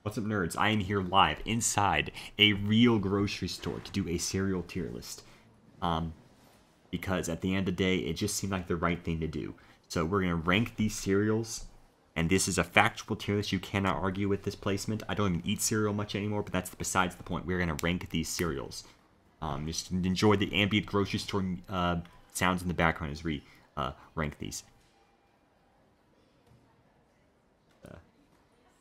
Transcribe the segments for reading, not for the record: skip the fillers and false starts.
What's up, nerds? I am here live inside a real grocery store to do a cereal tier list. Because at the end of the day, it just seemed like the right thing to do. So we're going to rank these cereals, and this is a factual tier list. You cannot argue with this placement. I don't even eat cereal much anymore, but that's besides the point. We're going to rank these cereals. Just enjoy the ambient grocery store sounds in the background as we rank these.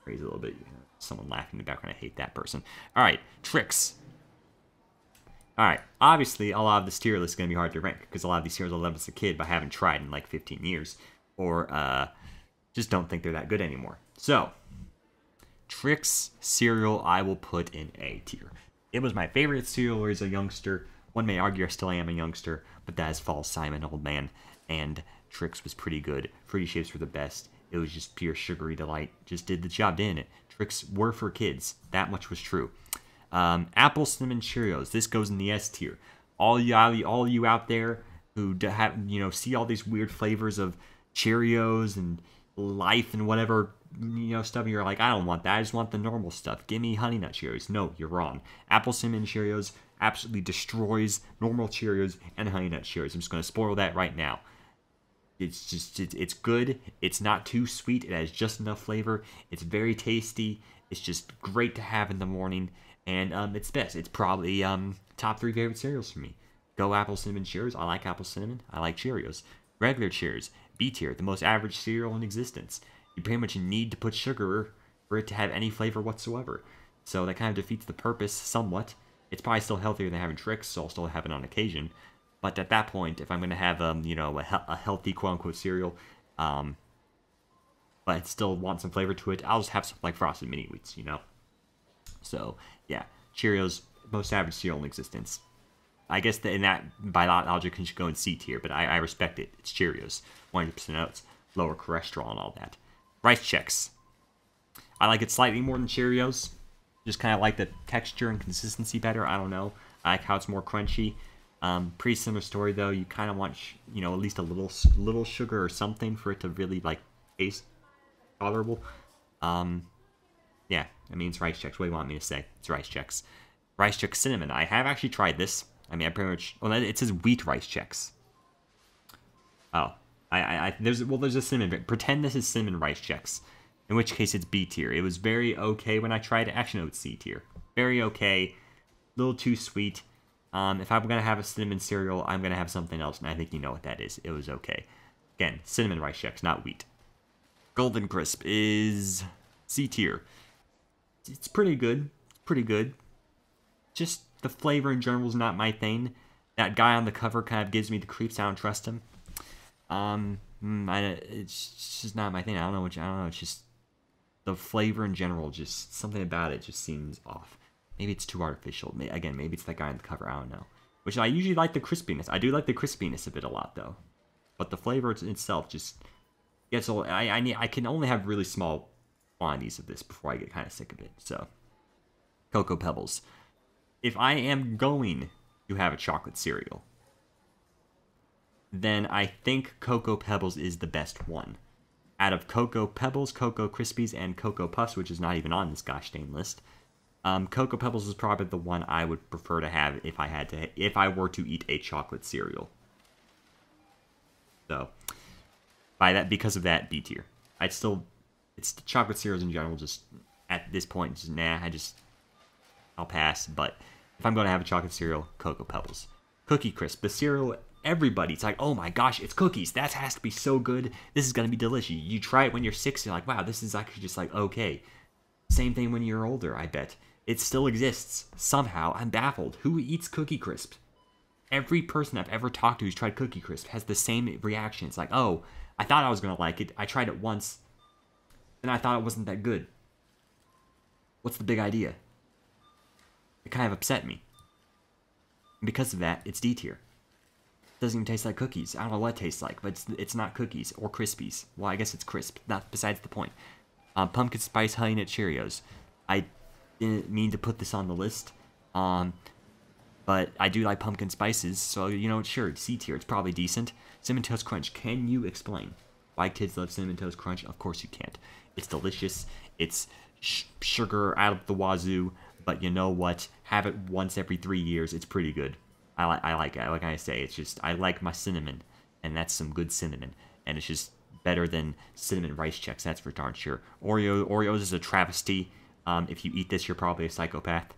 Raise a little bit. Someone laughing in the background. I hate that person. All right, Trix. All right, obviously, a lot of this tier list is going to be hard to rank because a lot of these cereals I loved as a kid but haven't tried in like 15 years or just don't think they're that good anymore. So, Trix cereal I will put in A tier. It was my favorite cereal as a youngster. One may argue I still am a youngster, but that is false. I'm an old man, and Trix was pretty good. Fruity Shapes were the best. It was just pure sugary delight. Just did the job, didn't it? Trix were for kids. That much was true. Apple Cinnamon Cheerios. This goes in the S tier. All you out there who have, see all these weird flavors of Cheerios and Life and whatever, stuff, and you're like, I don't want that. I just want the normal stuff. Give me Honey Nut Cheerios. No, you're wrong. Apple Cinnamon Cheerios absolutely destroys normal Cheerios and Honey Nut Cheerios. I'm just going to spoil that right now. It's good. It's not too sweet. It has just enough flavor. It's very tasty. It's just great to have in the morning. And it's best. It's probably top 3 favorite cereals for me. Go Apple Cinnamon Cheerios. I like Apple Cinnamon. I like Cheerios. Regular Cheerios. B tier. The most average cereal in existence. You pretty much need to put sugar for it to have any flavor whatsoever. So that kind of defeats the purpose somewhat. It's probably still healthier than having Trix, so I'll still have it on occasion. But at that point, if I'm going to have, a healthy quote-unquote cereal, but still want some flavor to it, I'll just have some, like, Frosted Mini Wheats, So, yeah, Cheerios, most average cereal in existence. I guess in that, by logic, you should go in C tier, but I respect it. It's Cheerios. 100% oats, lower cholesterol and all that. Rice Chex. I like it slightly more than Cheerios. Just kind of like the texture and consistency better. I don't know. I like how it's more crunchy. Pretty similar story though. You kind of want, at least a little sugar or something for it to really like taste tolerable. Yeah, I mean it's Rice Chex. What do you want me to say? It's Rice Chex. Rice Chex Cinnamon. I have actually tried this. I mean, I pretty much. Well, it says wheat Rice Chex. Oh, there's a cinnamon. Pretend this is cinnamon Rice Chex. In which case it's B tier. It was very okay when I tried it. Actually, no, it's C tier. Very okay. A little too sweet. If I'm going to have a cinnamon cereal, I'm going to have something else, and I think you know what that is. It was okay. Again, cinnamon Rice Chex, not wheat. Golden Crisp is C tier. It's pretty good. It's pretty good. Just the flavor in general is not my thing. That guy on the cover kind of gives me the creeps. I don't trust him. It's just not my thing. I don't know. It's just the flavor in general. Just something about it just seems off. Maybe it's too artificial. Again, maybe it's that guy on the cover. I don't know. Which I usually like the crispiness. I do like the crispiness of it a lot, though. But the flavor itself just gets old. I can only have really small quantities of this before I get kind of sick of it. So, Coco Pebbles. If I am going to have a chocolate cereal, then I think Coco Pebbles is the best one. Out of Coco Pebbles, Coco Krispies, and Coco Puffs, which is not even on this gosh dang list, Coco Pebbles is probably the one I would prefer to have if I were to eat a chocolate cereal. So, because of that, B tier. It's the chocolate cereals in general, just at this point, just nah, I'll pass. But if I'm going to have a chocolate cereal, Coco Pebbles. Cookie Crisp, the cereal, everybody's like, oh my gosh, it's cookies. That has to be so good. This is going to be delicious. You try it when you're 6, you're like, wow, this is actually just like, okay. Same thing when you're older, I bet. It still exists. Somehow, I'm baffled. Who eats Cookie Crisp? Every person I've ever talked to who's tried Cookie Crisp has the same reaction. It's like, oh, I thought I was going to like it. I tried it once, and I thought it wasn't that good. What's the big idea? It kind of upset me. And because of that, it's D tier. It doesn't even taste like cookies. I don't know what it tastes like, but it's not cookies or Krispies. Well, I guess it's crisp. Not besides the point. Pumpkin Spice Honey Nut Cheerios. I didn't mean to put this on the list, but I do like pumpkin spices, so, sure, C tier, it's probably decent. Cinnamon Toast Crunch, can you explain why kids love Cinnamon Toast Crunch? Of course you can't. It's delicious, it's sugar out of the wazoo, but you know what? Have it once every 3 years. It's pretty good. I like it. Like I say, it's just, I like my cinnamon, and that's some good cinnamon. And it's just better than cinnamon rice checks, that's for darn sure. Oreos is a travesty. If you eat this, you're probably a psychopath.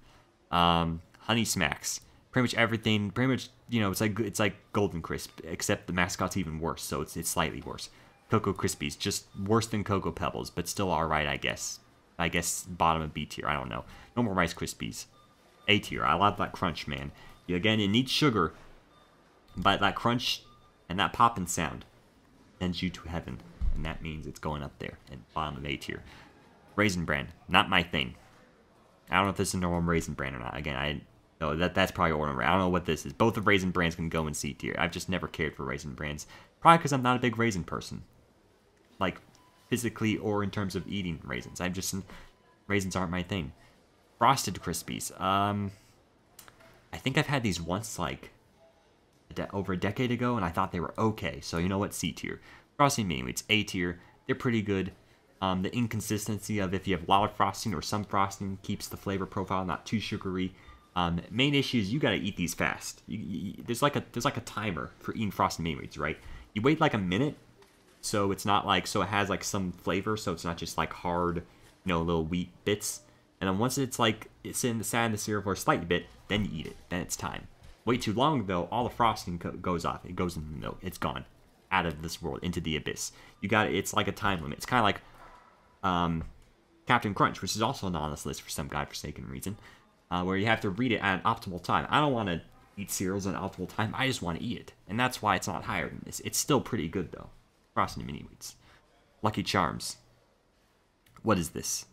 Honey Smacks. Pretty much everything, pretty much, you know, it's like Golden Crisp, except the mascot's even worse, so it's slightly worse. Coco Krispies, just worse than Coco Pebbles, but still alright, I guess. I guess bottom of B tier, I don't know. No more Rice Krispies. A tier, I love that crunch, man. Again, it needs sugar, but that crunch and that popping sound sends you to heaven, and that means it's going up there, and bottom of A tier. Raisin Bran, not my thing. I don't know if this is a normal Raisin Bran or not. Again, that's probably order. I don't know what this is. Both of Raisin Brans can go in C tier. I've just never cared for Raisin Brans. Probably because I'm not a big raisin person. Like, physically or in terms of eating raisins. Raisins aren't my thing. Frosted Krispies. I think I've had these once, like, over a decade ago, and I thought they were okay. So, you know what? C tier. Frosting Mini Wheats, A tier. They're pretty good. The inconsistency of if you have a lot of frosting or some frosting keeps the flavor profile not too sugary. Main issue is you gotta eat these fast. There's like a timer for eating frosted Mini Wheats, right? You wait like a minute, so it's not like, so it has like some flavor, so it's not just like hard, you know, little wheat bits. And then once it's like it's in the cereal for a slight bit, then you eat it. Then it's time. Wait too long though, all the frosting goes off. It goes in the milk. It's gone out of this world into the abyss. It's like a time limit. It's kind of like Captain Crunch, which is also not on this list for some godforsaken reason. Where you have to read it at an optimal time. I don't want to eat cereals at an optimal time. I just want to eat it. And that's why it's not higher than this. It's still pretty good, though. Frosted Mini Wheats. Lucky Charms. What is this?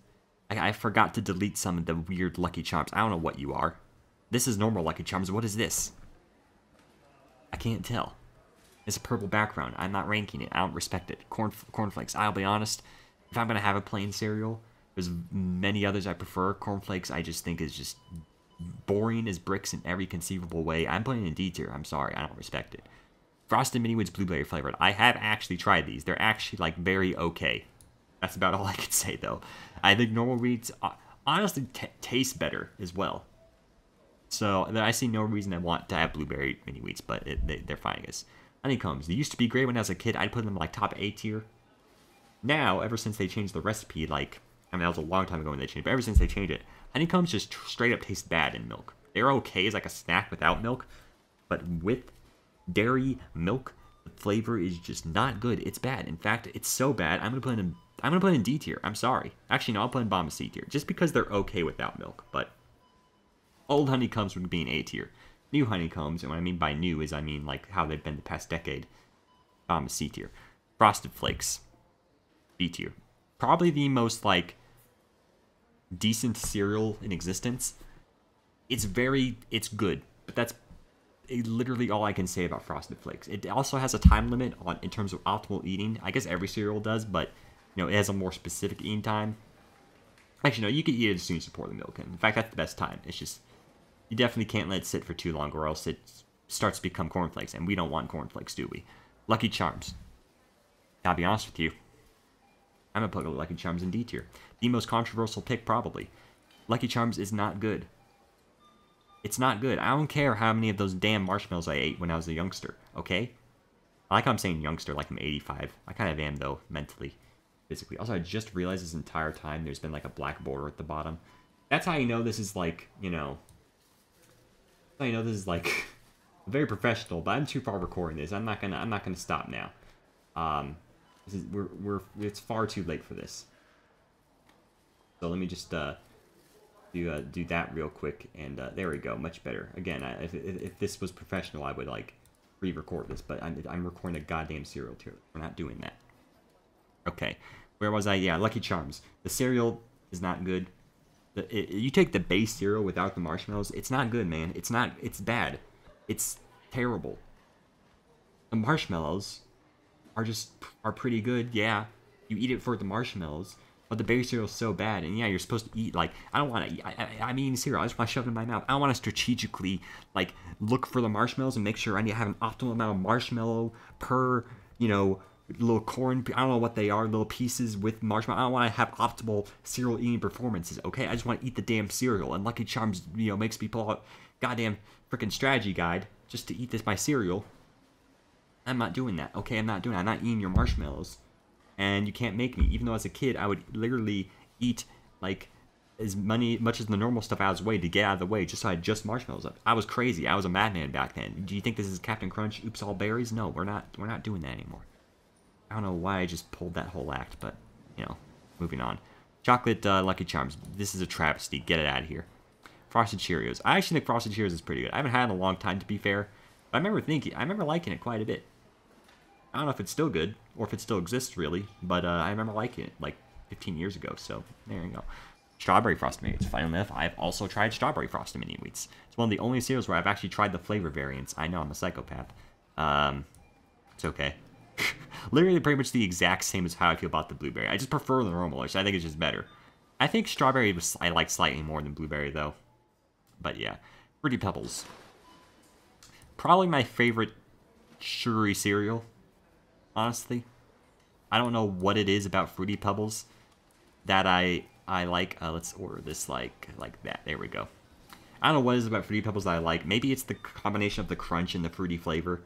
I forgot to delete some of the weird Lucky Charms. I don't know what you are. This is normal Lucky Charms. What is this? I can't tell. It's a purple background. I'm not ranking it. I don't respect it. Cornflakes. I'll be honest. If I'm going to have a plain cereal, there's many others I prefer. Cornflakes, I just think is just boring as bricks in every conceivable way. I'm putting it in D tier. I'm sorry. I don't respect it. Frosted Mini Wheats blueberry flavored. I have actually tried these. They're actually, like, very okay. That's about all I can say, though. I think normal Wheats honestly taste better as well. So I see no reason I want to have blueberry Mini Wheats, but they're fine, I guess. Honeycombs. They used to be great when I was a kid. I'd put them like top A tier. Now, ever since they changed the recipe, like, I mean, that was a long time ago when they changed, but ever since they changed it, Honeycombs just straight up taste bad in milk. They're okay as like a snack without milk, but with dairy milk, the flavor is just not good. It's bad. In fact, it's so bad, I'm gonna put it in D tier. I'm sorry. Actually, no, I'll put it in bottom of C tier, just because they're okay without milk. But old Honeycombs would be in A tier. New Honeycombs, and what I mean by new is I mean like how they've been the past decade. Bottom of C tier. Frosted Flakes. B tier. Probably the most, like, decent cereal in existence. It's good, but that's literally all I can say about Frosted Flakes. It also has a time limit in terms of optimal eating. I guess every cereal does, but, you know, it has a more specific eating time. Actually, no, you can eat it as soon as you pour the milk in. In fact, that's the best time. It's just, you definitely can't let it sit for too long, or else it starts to become cornflakes, and we don't want cornflakes, do we? Lucky Charms. I'll be honest with you. I'm going to put Lucky Charms in D tier. The most controversial pick, probably. Lucky Charms is not good. It's not good. I don't care how many of those damn marshmallows I ate when I was a youngster, okay? I like how I'm saying youngster like I'm 85. I kind of am, though, mentally, physically. Also, I just realized this entire time there's been, like, a black border at the bottom. That's how you know this is, like, you know... That's how you know this is, like, very professional, but I'm too far recording this. I'm not gonna stop now. It's far too late for this. So let me just do that real quick, and there we go, much better. Again, if this was professional, I would like re-record this, but I'm recording a goddamn cereal tier. We're not doing that. Okay, where was I? Yeah, Lucky Charms. The cereal is not good. You take the base cereal without the marshmallows, it's not good, man. It's not. It's bad. It's terrible. The marshmallows are pretty good, yeah. You eat it for the marshmallows, but the berry cereal is so bad, and yeah, you're supposed to eat, like, I don't want to eat, I'm eating cereal, I just want to shove it in my mouth. I don't want to strategically, like, look for the marshmallows and make sure I need to have an optimal amount of marshmallow per, you know, little corn, I don't know what they are, little pieces with marshmallow. I don't want to have optimal cereal eating performances, okay? I just want to eat the damn cereal. And Lucky Charms, makes me pull out goddamn freaking strategy guide just to eat my cereal. I'm not doing that, okay? I'm not doing that. I'm not eating your marshmallows. And you can't make me. Even though as a kid, I would literally eat, like, as much as the normal stuff out of the way to get out of the way just so I had just marshmallows up. I was crazy. I was a madman back then. Do you think this is Captain Crunch? Oops, all berries? No, we're not doing that anymore. I don't know why I just pulled that whole act, but, moving on. Chocolate Lucky Charms. This is a travesty. Get it out of here. Frosted Cheerios. I actually think Frosted Cheerios is pretty good. I haven't had it in a long time, to be fair. But I remember liking it quite a bit. I don't know if it's still good, or if it still exists, really. But I remember liking it, like, 15 years ago. So, there you go. Strawberry Frosted Mini Wheats. Funny enough, I've also tried Strawberry Frosted Mini Wheats. It's one of the only cereals where I've actually tried the flavor variants. I know, I'm a psychopath. It's okay. Literally pretty much the exact same as how I feel about the blueberry. I just prefer the normal, which I think is just better. I think strawberry I like slightly more than blueberry, though. But yeah. Fruity Pebbles. Probably my favorite sugary cereal, honestly. I don't know what it is about Fruity Pebbles that I like. Let's order this like that. There we go. I don't know what it is about Fruity Pebbles that I like. Maybe it's the combination of the crunch and the fruity flavor.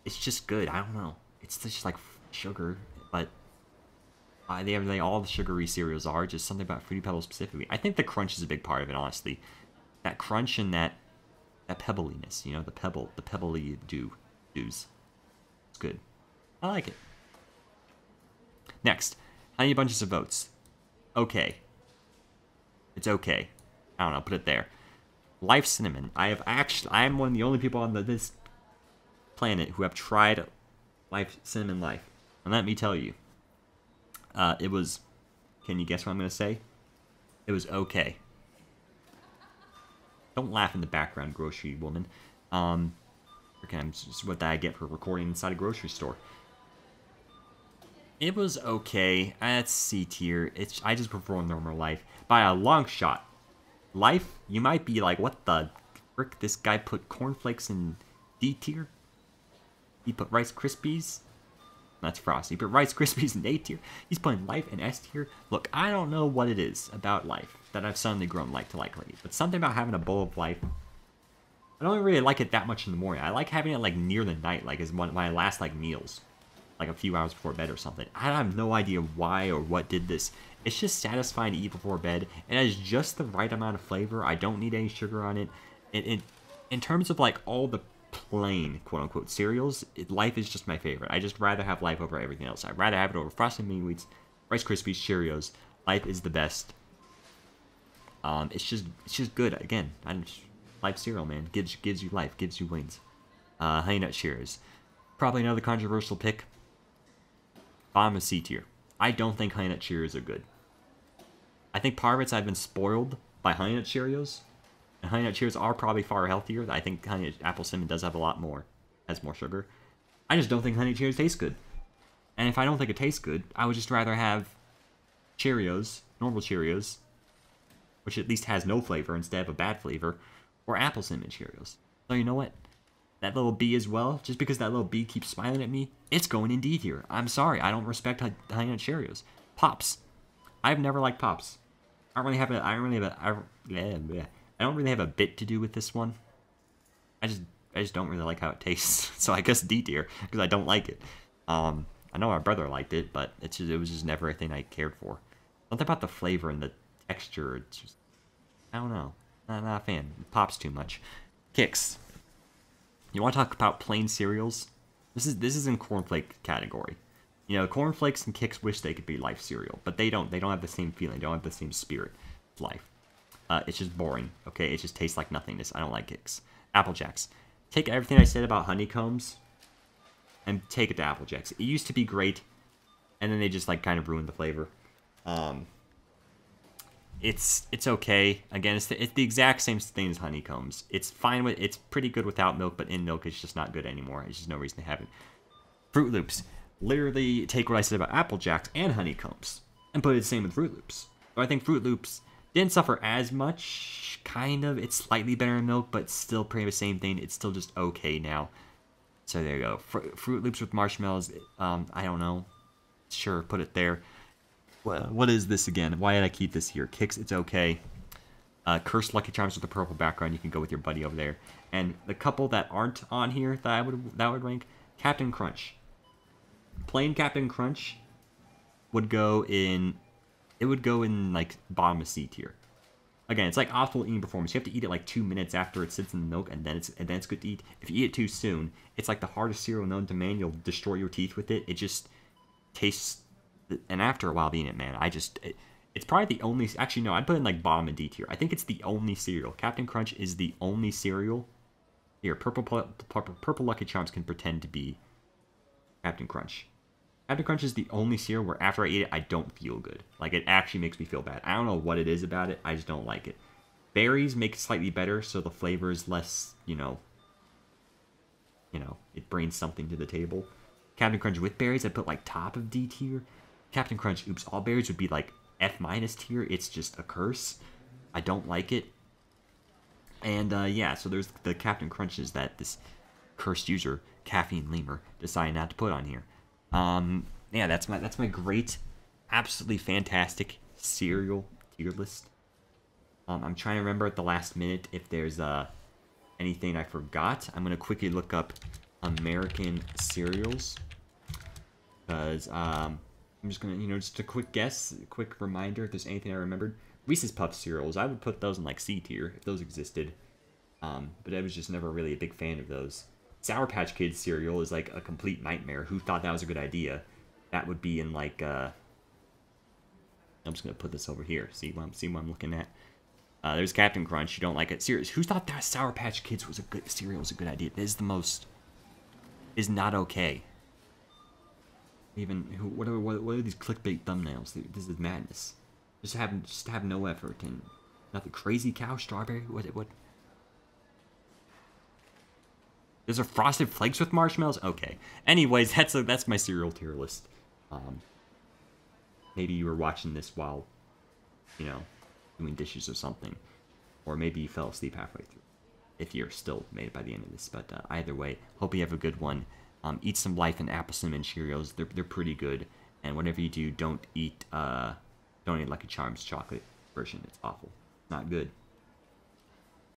It's just good. I don't know. It's just like sugar, but all the sugary cereals are. Just something about Fruity Pebbles specifically. I think the crunch is a big part of it, honestly. That crunch and that pebbliness, the pebbly dews. It's good. I like it. Next, Honey Bunches of Oats. Okay. It's okay. I don't know, put it there. Life Cinnamon. I am one of the only people on this planet who have tried Life Cinnamon Life. And let me tell you, it was, can you guess what I'm going to say? It was okay. Don't laugh in the background, grocery woman. Just what I get for recording inside a grocery store. It was okay. It's C tier. I just prefer normal Life by a long shot. Life, you might be like, what the frick? This guy put cornflakes in D tier? He put Rice Krispies? That's Frosty. He put Rice Krispies in A tier. He's putting Life in S tier. Look, I don't know what it is about Life that I've suddenly grown to like lately, but something about having a bowl of Life. I don't really like it that much in the morning. I like having it like near the night, like as one of my last like meals, like a few hours before bed or something. I have no idea why or what did this. It's just satisfying to eat before bed. It has just the right amount of flavor. I don't need any sugar on it. In terms of like all the plain quote-unquote cereals, Life is just my favorite. I just rather have Life over everything else. I'd rather have it over Frosted Mini Wheats, Rice Krispies, Cheerios. Life is the best. It's just good. Again, Life cereal, man, gives you life, gives you wings. Honey Nut Cheerios, probably another controversial pick. Bottom of C tier. I don't think Honey Nut Cheerios are good. I think part of it's I've been spoiled by Honey Nut Cheerios. And Honey Nut Cheerios are probably far healthier. I think Apple Cinnamon does have a lot more, has more sugar. I just don't think Honey Nut Cheerios taste good. And if I don't think it tastes good, I would just rather have Cheerios, normal Cheerios, which at least has no flavor instead of a bad flavor, or Apple Cinnamon Cheerios. So you know what? That little bee as well, just because that little bee keeps smiling at me, it's going in D tier. I'm sorry, I don't respect Honey Nut Cheerios. Pops. I've never liked Pops. I don't really have a bit to do with this one. I just don't really like how it tastes. So I guess D tier, because I don't like it. I know our brother liked it, but it was just never a thing I cared for. Something about the flavor and the texture, it's just, I don't know. Not a fan. It pops too much. Kix. You want to talk about plain cereals? This is in cornflake category. Cornflakes and Kix wish they could be Life cereal, but they don't. They don't have the same feeling. They don't have the same spirit of Life. It's just boring. Okay, it just tastes like nothingness. I don't like Kix. Apple Jacks. Take everything I said about Honeycombs and take it to Apple Jacks. It used to be great, and then they just like kind of ruined the flavor. It's okay. Again, it's the exact same thing as Honeycombs. It's fine it's pretty good without milk, but in milk it's just not good anymore. There's just no reason to have it. Fruit Loops. Literally take what I said about Apple Jacks and Honeycombs and put it the same with Fruit Loops. So I think Fruit Loops didn't suffer as much, kind of. It's slightly better in milk, but still pretty much the same thing. It's still just okay now. So there you go. Fruit Loops with marshmallows. I don't know. Sure, put it there. What is this again? Why did I keep this here? Kix, it's okay. Cursed Lucky Charms with the purple background. You can go with your buddy over there. And the couple that aren't on here that would rank, Captain Crunch. Plain Captain Crunch would go in. It would go in like bottom of C tier. Again, it's like optimal eating performance. You have to eat it like 2 minutes after it sits in the milk, and then it's good to eat. If you eat it too soon, it's like the hardest cereal known to man. You'll destroy your teeth with it. It just tastes. And after a while of eating it, man, it's probably the only. Actually, no, I'd put it in like bottom of D tier. I think it's the only cereal. Captain Crunch is the only cereal. Here, purple Lucky Charms can pretend to be Captain Crunch. Captain Crunch is the only cereal where after I eat it, I don't feel good. Like, it actually makes me feel bad. I don't know what it is about it. I just don't like it. Berries make it slightly better, so the flavor is less, it brings something to the table. Captain Crunch with berries, I put like top of D tier. Captain Crunch, oops, all berries would be like F- tier. It's just a curse. I don't like it. And yeah, so there's the Captain Crunches that this cursed user, Caffeine Lemur, decided not to put on here. Yeah, that's my great, absolutely fantastic cereal tier list. I'm trying to remember at the last minute if there's anything I forgot. I'm gonna quickly look up American cereals because I'm just gonna just a quick guess, a quick reminder if there's anything I remembered. Reese's Puffs cereals, I would put those in like C tier if those existed, but I was just never really a big fan of those. Sour Patch Kids cereal is like a complete nightmare. Who thought that was a good idea? That would be in like I'm just gonna put this over here. See what I'm looking at. There's Captain Crunch. You don't like it? Serious? Who thought that Sour Patch Kids was a good cereal? Was a good idea? This is the most. Is not okay. Even what are these clickbait thumbnails? This is madness. Just have no effort and nothing. Crazy Cow Strawberry. What? There's a Frosted Flakes with marshmallows? Okay. Anyways, that's my cereal tier list. Maybe you were watching this while, doing dishes or something. Or maybe you fell asleep halfway through. If you're still made it by the end of this. But either way, hope you have a good one. Eat some Life and Apple Cinnamon Cheerios. They're pretty good. And whatever you do, don't eat Lucky Charms chocolate version. It's awful. Not good.